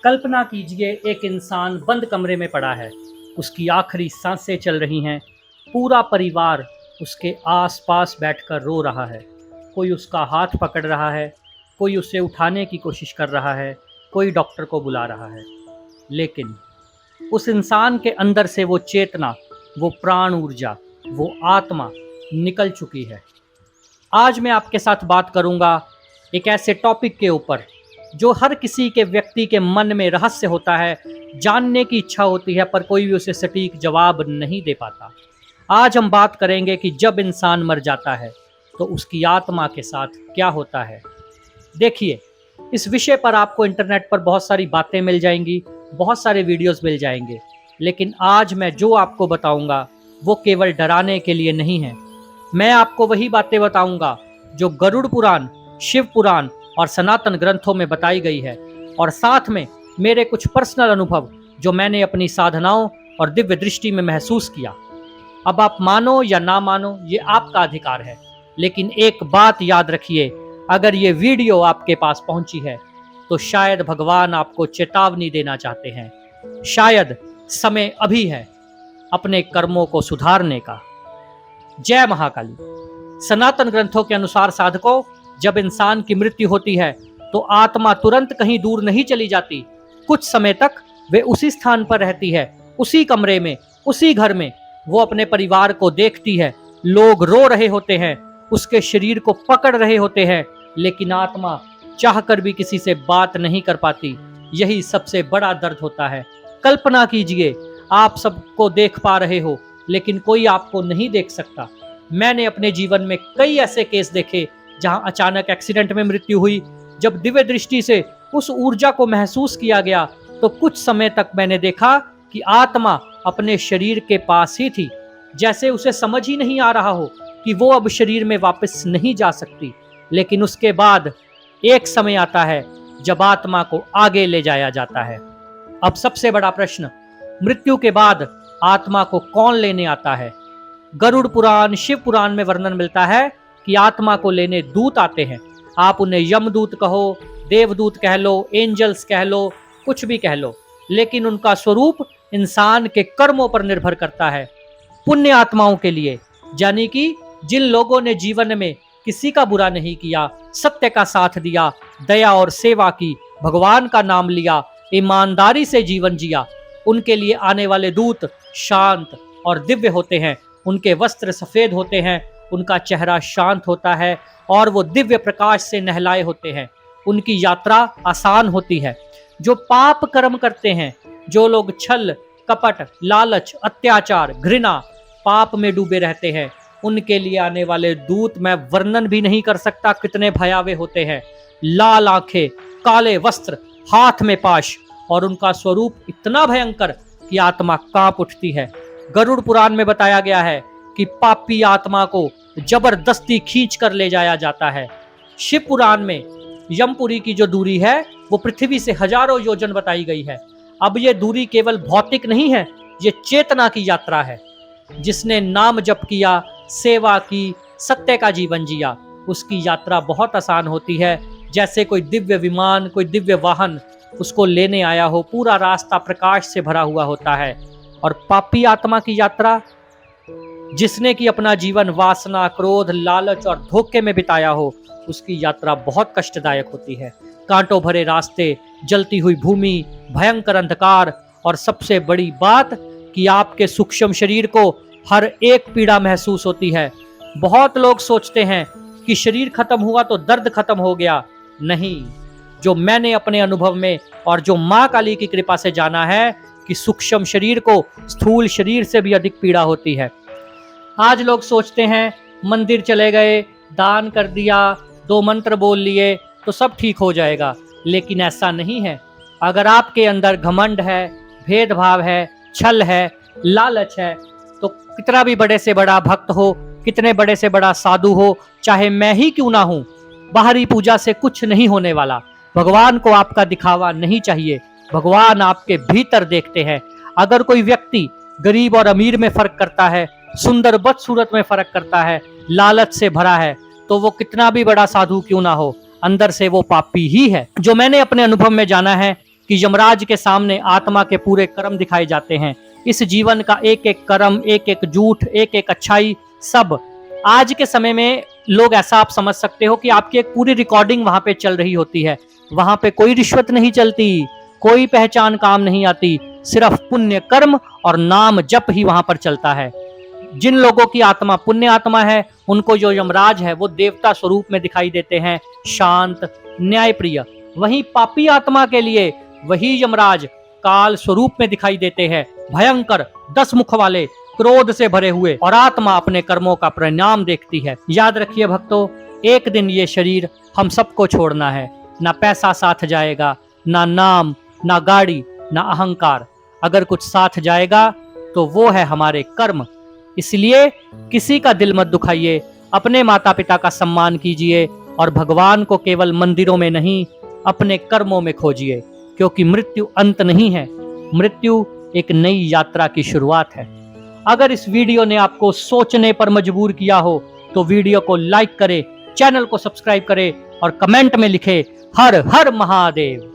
कल्पना कीजिए एक इंसान बंद कमरे में पड़ा है। उसकी आखिरी सांसें चल रही हैं। पूरा परिवार उसके आस-पास बैठकर रो रहा है। कोई उसका हाथ पकड़ रहा है, कोई उसे उठाने की कोशिश कर रहा है, कोई डॉक्टर को बुला रहा है। लेकिन उस इंसान के अंदर से वो चेतना, वो प्राण ऊर्जा, वो आत्मा निकल चुकी है। आज मैं आपके साथ बात करूंगा एक ऐसे टॉपिक के ऊपर जो हर किसी के व्यक्ति के मन में रहस्य होता है, जानने की इच्छा होती है पर कोई भी उसे सटीक जवाब नहीं दे पाता। आज हम बात करेंगे कि जब इंसान मर जाता है तो उसकी आत्मा के साथ क्या होता है। देखिए, इस विषय पर आपको इंटरनेट पर बहुत सारी बातें मिल जाएंगी, बहुत सारे वीडियोस मिल जाएंगे, लेकिन आज मैं जो आपको बताऊंगा वो केवल डराने के लिए नहीं है। मैं आपको वही बातें बताऊंगा जो गरुड़ पुराण, शिव पुराण और सनातन ग्रंथों में बताई गई है, और साथ में मेरे कुछ पर्सनल अनुभव जो मैंने अपनी साधनाओं और दिव्य दृष्टि में महसूस किया। अब आप मानो या ना मानो, ये आपका अधिकार है, लेकिन एक बात याद रखिए, अगर ये वीडियो आपके पास पहुंची है तो शायद भगवान आपको चेतावनी देना चाहते हैं। शायद समय अभी है अपने कर्मों को सुधारने का। जय महाकाली। सनातन ग्रंथों के अनुसार साधकों, जब इंसान की मृत्यु होती है तो आत्मा तुरंत कहीं दूर नहीं चली जाती। कुछ समय तक वे उसी स्थान पर रहती है, उसी कमरे में, उसी घर में। वो अपने परिवार को देखती है, लोग रो रहे होते हैं, उसके शरीर को पकड़ रहे होते हैं, लेकिन आत्मा चाहकर भी किसी से बात नहीं कर पाती। यही सबसे बड़ा दर्द होता है। कल्पना कीजिए, आप सबको देख पा रहे हो लेकिन कोई आपको नहीं देख सकता। मैंने अपने जीवन में कई ऐसे केस देखे जहां अचानक एक्सीडेंट में मृत्यु हुई। जब दिव्य दृष्टि से उस ऊर्जा को महसूस किया गया तो कुछ समय तक मैंने देखा कि आत्मा अपने शरीर के पास ही थी, जैसे उसे समझ ही नहीं आ रहा हो कि वो अब शरीर में वापस नहीं जा सकती। लेकिन उसके बाद एक समय आता है जब आत्मा को आगे ले जाया जाता है। अब सबसे बड़ा प्रश्न, मृत्यु के बाद आत्मा को कौन लेने आता है? गरुड़ पुराण, शिव पुराण में वर्णन मिलता है कि आत्मा को लेने दूत आते हैं। आप उन्हें यमदूत कहो, देवदूत कह लो, एंजल्स कह लो, कुछ भी कह लो, लेकिन उनका स्वरूप इंसान के कर्मों पर निर्भर करता है। पुण्य आत्माओं के लिए, यानी कि जिन लोगों ने जीवन में किसी का बुरा नहीं किया, सत्य का साथ दिया, दया और सेवा की, भगवान का नाम लिया, ईमानदारी से जीवन जिया, उनके लिए आने वाले दूत शांत और दिव्य होते हैं। उनके वस्त्र सफेद होते हैं, उनका चेहरा शांत होता है और वो दिव्य प्रकाश से नहलाए होते हैं। उनकी यात्रा आसान होती है। जो पाप कर्म करते हैं, जो लोग छल, कपट, लालच, अत्याचार, घृणा, पाप में डूबे रहते हैं, उनके लिए आने वाले दूत मैं वर्णन भी नहीं कर सकता कितने भयावह होते हैं। लाल आंखें, काले वस्त्र, हाथ में पाश, और उनका स्वरूप इतना भयंकर कि आत्मा कांप उठती है। गरुड़ पुराण में बताया गया है कि पापी आत्मा को जबरदस्ती खींच कर ले जाया जाता है। शिव पुराण में यमपुरी की जो दूरी है वो पृथ्वी से हजारों योजन बताई गई है। अब ये दूरी केवल भौतिक नहीं है, ये चेतना की यात्रा है। जिसने नाम जप किया, सेवा की, सत्य का जीवन जिया, उसकी यात्रा बहुत आसान होती है। जैसे कोई दिव्य विमान, कोई दिव्य वाहन उसको लेने आया हो। पूरा रास्ता प्रकाश से भरा हुआ होता है। और पापी आत्मा की यात्रा, जिसने कि अपना जीवन वासना, क्रोध, लालच और धोखे में बिताया हो, उसकी यात्रा बहुत कष्टदायक होती है। कांटों भरे रास्ते, जलती हुई भूमि, भयंकर अंधकार, और सबसे बड़ी बात कि आपके सूक्ष्म शरीर को हर एक पीड़ा महसूस होती है। बहुत लोग सोचते हैं कि शरीर खत्म हुआ तो दर्द खत्म हो गया। नहीं, जो मैंने अपने अनुभव में और जो माँ काली की कृपा से जाना है कि सूक्ष्म शरीर को स्थूल शरीर से भी अधिक पीड़ा होती है। आज लोग सोचते हैं मंदिर चले गए, दान कर दिया, 2 मंत्र बोल लिए तो सब ठीक हो जाएगा, लेकिन ऐसा नहीं है। अगर आपके अंदर घमंड है, भेदभाव है, छल है, लालच है, तो कितना भी बड़े से बड़ा भक्त हो, कितने बड़े से बड़ा साधु हो, चाहे मैं ही क्यों ना हूं, बाहरी पूजा से कुछ नहीं होने वाला। भगवान को आपका दिखावा नहीं चाहिए, भगवान आपके भीतर देखते हैं। अगर कोई व्यक्ति गरीब और अमीर में फर्क करता है, सुंदर बदसूरत में फर्क करता है, लालच से भरा है, तो वो कितना भी बड़ा साधु क्यों ना हो, अंदर से वो पापी ही है। जो मैंने अपने अनुभव में जाना है कि यमराज के सामने आत्मा के पूरे कर्म दिखाए जाते हैं। इस जीवन का एक एक कर्म, एक एक झूठ, एक एक अच्छाई, सब आज के समय में लोग ऐसा आप समझ सकते हो कि आपकी एक पूरी रिकॉर्डिंग वहां पे चल रही होती है। वहां पे कोई रिश्वत नहीं चलती, कोई पहचान काम नहीं आती, सिर्फ पुण्य कर्म और नाम जप ही वहां पर चलता है। जिन लोगों की आत्मा पुण्य आत्मा है, उनको जो यमराज है वो देवता स्वरूप में दिखाई देते हैं, शांत, न्यायप्रिय। वहीं पापी आत्मा के लिए वही यमराज काल स्वरूप में दिखाई देते हैं, भयंकर, 10 मुख वाले, क्रोध से भरे हुए, और आत्मा अपने कर्मों का परिणाम देखती है। याद रखिए भक्तों, एक दिन ये शरीर हम सबको छोड़ना है। ना पैसा साथ जाएगा, ना नाम, ना गाड़ी, ना अहंकार। अगर कुछ साथ जाएगा तो वो है हमारे कर्म। इसलिए किसी का दिल मत दुखाइए, अपने माता पिता का सम्मान कीजिए और भगवान को केवल मंदिरों में नहीं, अपने कर्मों में खोजिए, क्योंकि मृत्यु अंत नहीं है, मृत्यु एक नई यात्रा की शुरुआत है। अगर इस वीडियो ने आपको सोचने पर मजबूर किया हो तो वीडियो को लाइक करें, चैनल को सब्सक्राइब करें और कमेंट में लिखें हर हर महादेव।